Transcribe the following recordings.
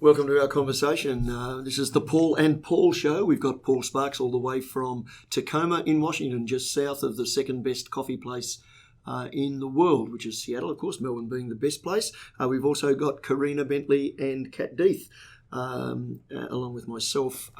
Welcome to our conversation. This is the Paul and Paul Show. We've got Paul Sparks all the way from Tacoma in Washington, just south of the second best coffee place in the world, which is Seattle, of course, Melbourne being the best place. We've also got Karina Bentley and Deith, along with myself.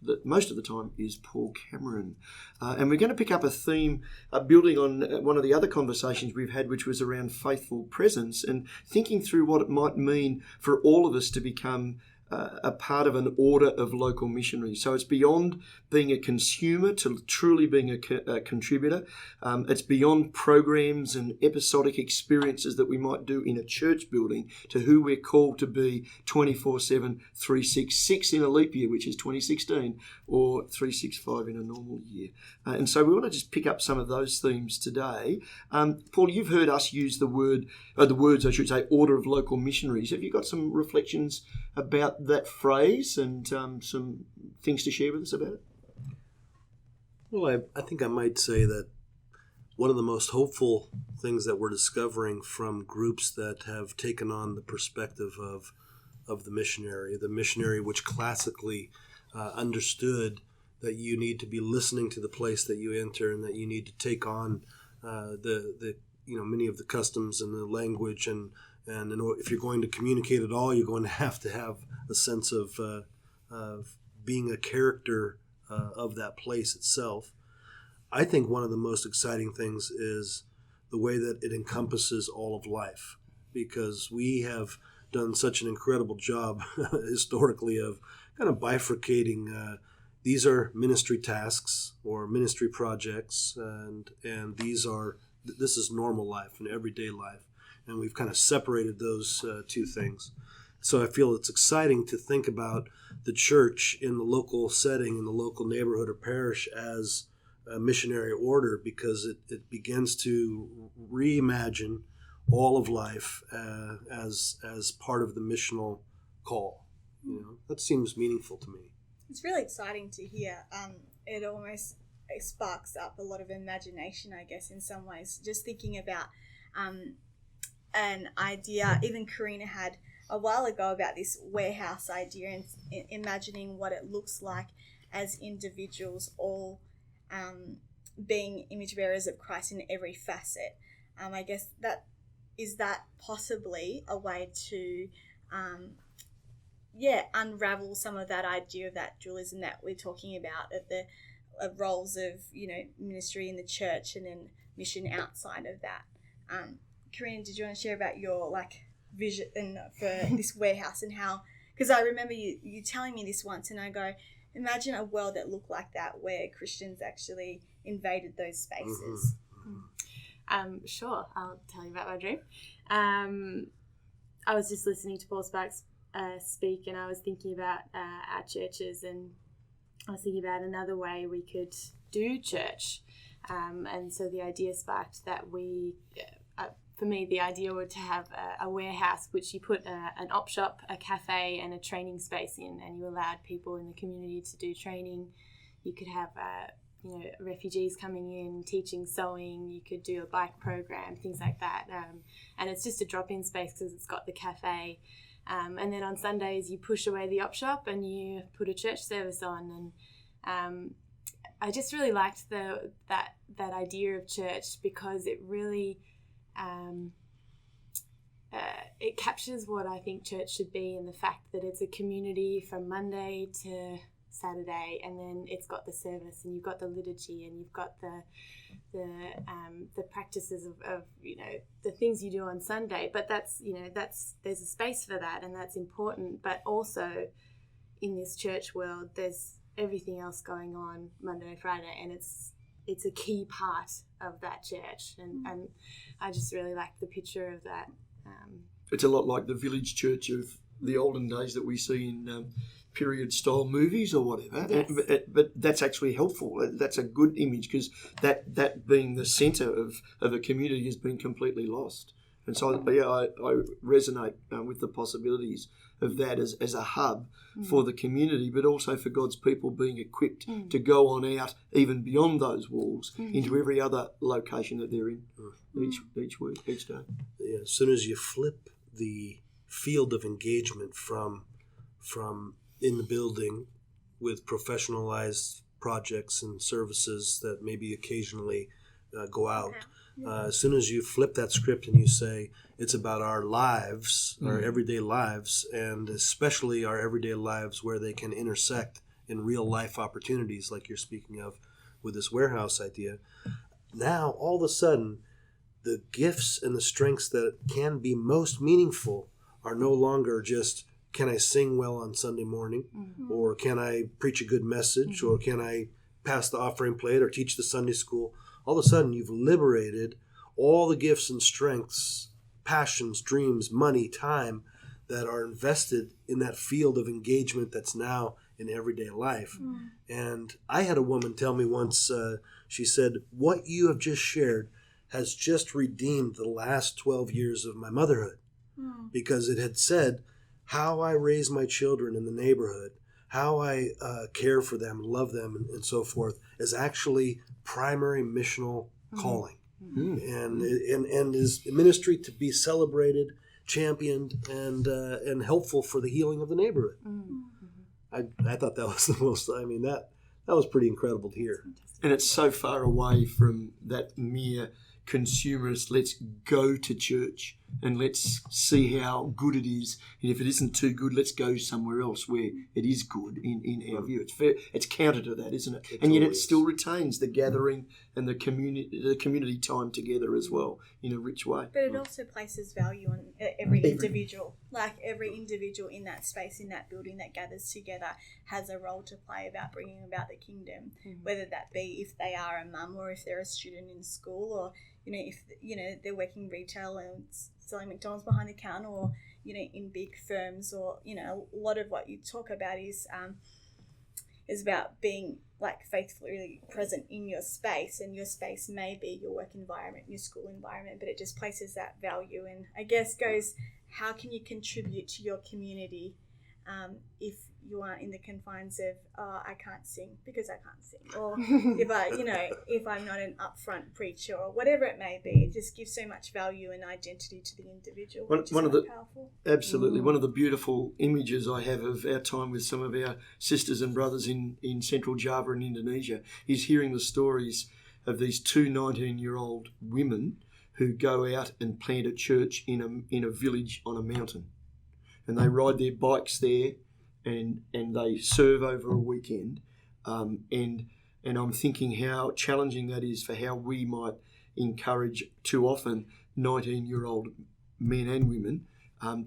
That most of the time is Paul Cameron. And we're going to pick up a theme building on one of the other conversations we've had, which was around faithful presence and thinking through what it might mean for all of us to become a part of an order of local missionaries. So it's beyond being a consumer to truly being a contributor. It's beyond programs and episodic experiences that we might do in a church building to who we're called to be 24/7, 366 in a leap year, which is 2016, or 365 in a normal year. And so we want to just pick up some of those themes today. Paul, you've heard us use the words, order of local missionaries. Have you got some reflections about that phrase and some things to share with us about it? Well, I think I might say that one of the most hopeful things that we're discovering from groups that have taken on the perspective of the missionary which classically understood that you need to be listening to the place that you enter and that you need to take on the many of the customs and the language and if you're going to communicate at all, you're going to have a sense of being a character of that place itself. I think one of the most exciting things is the way that it encompasses all of life, because we have done such an incredible job historically of kind of bifurcating. These are ministry tasks or ministry projects, and this is normal life and everyday life. And we've kind of separated those two things. So I feel it's exciting to think about the church in the local setting, in the local neighborhood or parish as a missionary order, because it begins to reimagine all of life as part of the missional call. That seems meaningful to me. It's really exciting to hear. It almost sparks up a lot of imagination, I guess, in some ways. Just thinking about an idea even Karina had a while ago about this warehouse idea and imagining what it looks like as individuals all being image bearers of Christ in every facet. I guess that possibly a way to unravel some of that idea of that dualism that we're talking about, of the roles of ministry in the church and then mission outside of that. Karina, did you want to share about your vision for this warehouse and how? Because I remember you telling me this once, and I go, imagine a world that looked like that, where Christians actually invaded those spaces. Mm-hmm. Sure, I'll tell you about my dream. I was just listening to Paul Sparks speak, and I was thinking about our churches, and I was thinking about another way we could do church. And so the idea sparked that for me, the idea would to have a warehouse which you put an op shop, a cafe, and a training space in, and you allowed people in the community to do training. You could have refugees coming in, teaching sewing. You could do a bike program, things like that. And it's just a drop-in space because it's got the cafe. And then on Sundays you push away the op shop and you put a church service on. And I just really liked that idea of church, because it really it captures what I think church should be, and the fact that it's a community from Monday to Saturday, and then it's got the service, and you've got the liturgy, and you've got the practices of the things you do on Sunday. But that's there's a space for that, and that's important. But also in this church world, there's everything else going on Monday, Friday, and it's a key part of that church, and I just really like the picture of that. It's a lot like the village church of the olden days that we see in period style movies or whatever. Yes. But that's actually helpful. That's a good image, because that being the centre of a community has been completely lost. And so I resonate with the possibilities of that as a hub for the community, but also for God's people being equipped to go on out even beyond those walls into every other location that they're in each week, each day. Yeah, as soon as you flip the field of engagement from from in the building with professionalized projects and services that maybe occasionally go out. As soon as you flip that script and you say it's about our lives, our everyday lives, and especially our everyday lives where they can intersect in real life opportunities like you're speaking of with this warehouse idea, now all of a sudden the gifts and the strengths that can be most meaningful are no longer just, can I sing well on Sunday morning, or can I preach a good message, or can I pass the offering plate or teach the Sunday school. All of a sudden you've liberated all the gifts and strengths, passions, dreams, money, time that are invested in that field of engagement that's now in everyday life. And I had a woman tell me once, she said, what you have just shared has just redeemed the last 12 years of my motherhood, because it had said how I raise my children in the neighborhood, how I care for them, love them, and so forth, is actually primary missional calling. And is ministry to be celebrated, championed, and helpful for the healing of the neighborhood. I thought that was the most, that was pretty incredible to hear. And it's so far away from that mere consumerist, let's go to church and let's see how good it is. And if it isn't too good, let's go somewhere else where it is good in our view. It's counter to that, isn't it? And yet it still retains the gathering and the community time together as well in a rich way. But it also places value on every individual. Like every individual in that space, in that building that gathers together has a role to play about bringing about the kingdom, whether that be if they are a mum or if they're a student in school, or if they're working retail and selling McDonald's behind the counter, or in big firms, or a lot of what you talk about is about being like faithfully present in your space, and your space may be your work environment, your school environment, but it just places that value, and I guess goes, how can you contribute to your community if you aren't in the confines of I can't sing because I can't sing, or if I'm not an upfront preacher, or whatever it may be. It just gives so much value and identity to the individual, which is powerful. Absolutely. One of the beautiful images I have of our time with some of our sisters and brothers in central Java and Indonesia is hearing the stories of these two 19-year-old women who go out and plant a church in a village on a mountain. And they ride their bikes there and they serve over a weekend. And I'm thinking how challenging that is for how we might encourage too often 19-year-old men and women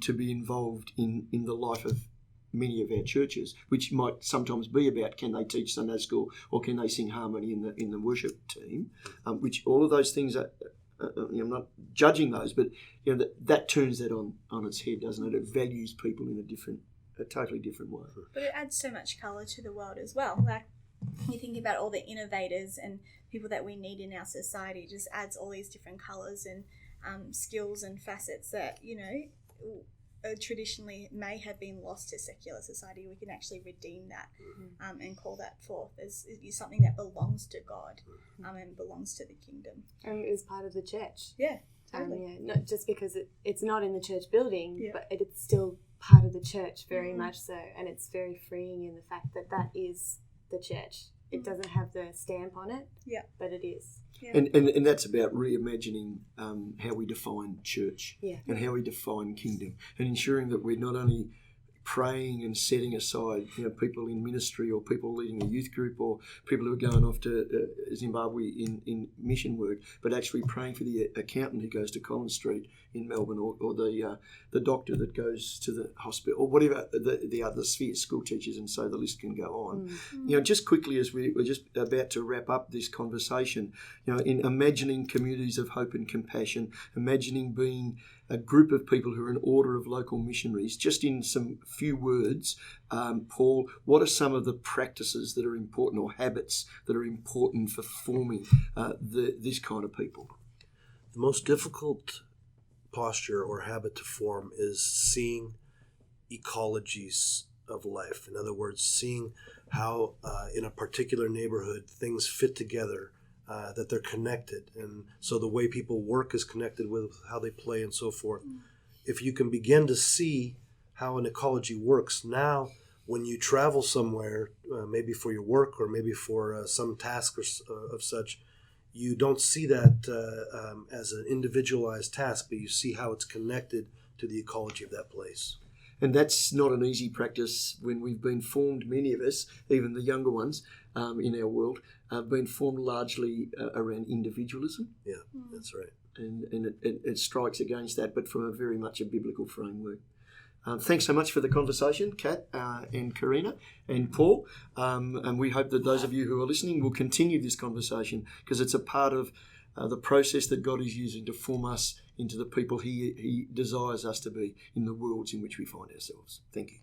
to be involved in the life of many of our churches, which might sometimes be about, can they teach Sunday school or can they sing harmony in the worship team, which all of those things are, I'm not judging those, but that turns that on its head, doesn't it? It values people in a totally different way. But it adds so much colour to the world as well. Like, you think about all the innovators and people that we need in our society, it just adds all these different colours and skills and facets that traditionally may have been lost to secular society. We can actually redeem that and call that forth as something that belongs to God and belongs to the kingdom. And it was part of the church. Yeah, totally. Not just because it's not in the church building, but it's still part of the church, very much so. And it's very freeing in the fact that is the church. It doesn't have the stamp on it, but it is. Yeah. And that's about reimagining how we define church and how we define kingdom, and ensuring that we're not only praying and setting aside people in ministry or people leading a youth group or people who are going off to Zimbabwe in mission work, but actually praying for the accountant who goes to Collins Street in Melbourne, or the doctor that goes to the hospital, or whatever the other sphere, school teachers, and so the list can go on. Just quickly, as we're just about to wrap up this conversation, in imagining communities of hope and compassion, imagining being a group of people who are an order of local missionaries, just in some few words, Paul, what are some of the practices that are important, or habits that are important for forming this kind of people? The most difficult posture or habit to form is seeing ecologies of life. In other words, seeing how in a particular neighborhood things fit together, that they're connected, and so the way people work is connected with how they play and so forth. If you can begin to see how an ecology works. Now, when you travel somewhere, maybe for your work or maybe for some task of such, you don't see that as an individualized task, but you see how it's connected to the ecology of that place. And that's not an easy practice when we've been formed, many of us, even the younger ones in our world, have been formed largely around individualism. Yeah, that's right. And it strikes against that, but from a very much a biblical framework. Thanks so much for the conversation, Kat and Karina and Paul. And we hope that those of you who are listening will continue this conversation, because it's a part of the process that God is using to form us into the people He desires us to be in the worlds in which we find ourselves. Thank you.